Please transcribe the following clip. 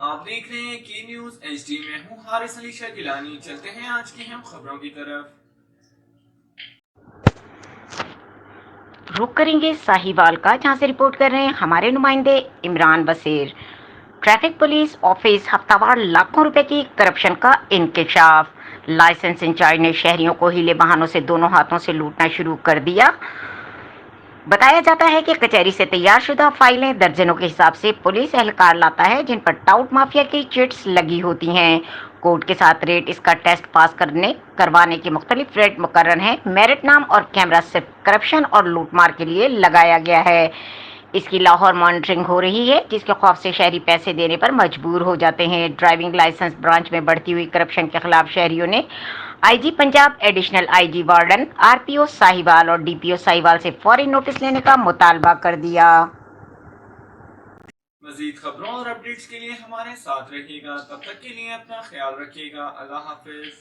آپ دیکھ رہے ہیں کی نیوز ایچ ڈی میں ہوں حارث علی شاہ گیلانی. چلتے ہیں آج کی اہم خبروں کی طرف. رخ کریں گے ساہیوال کا، جہاں سے رپورٹ کر رہے ہیں ہمارے نمائندے عمران بصیر. ٹریفک پولیس آفس ہفتہ وار لاکھوں روپے کی کرپشن کا انکشاف. لائسنس انچارج نے شہریوں کو ہیلے بہانوں سے دونوں ہاتھوں سے لوٹنا شروع کر دیا. بتایا جاتا ہے کہ کچہری سے تیار شدہ فائلیں درجنوں کے حساب سے پولیس اہلکار لاتا ہے، جن پر ٹاؤٹ مافیا کی چٹس لگی ہوتی ہیں. کوڈ کے ساتھ ریٹ اس کا ٹیسٹ پاس کروانے کے مختلف ریٹ مقرر ہیں. میرٹ نام اور کیمرہ صرف کرپشن اور لوٹ مار کے لیے لگایا گیا ہے. اس کی لاہور مانیٹرنگ ہو رہی ہے، جس کے خوف سے شہری پیسے دینے پر مجبور ہو جاتے ہیں. ڈرائیونگ لائسنس برانچ میں بڑھتی ہوئی کرپشن کے خلاف شہریوں نے I G Punjab, additional I G warden, R P O Sahiwal اور ڈی پی او ساہیوال سے فوری نوٹس لینے کا مطالبہ کر دیا. مزید خبروں اور اپڈیٹس کے لیے ہمارے ساتھ رہیے گا. تب تک کے لیے اپنا خیال رکھیے گا. اللہ حافظ.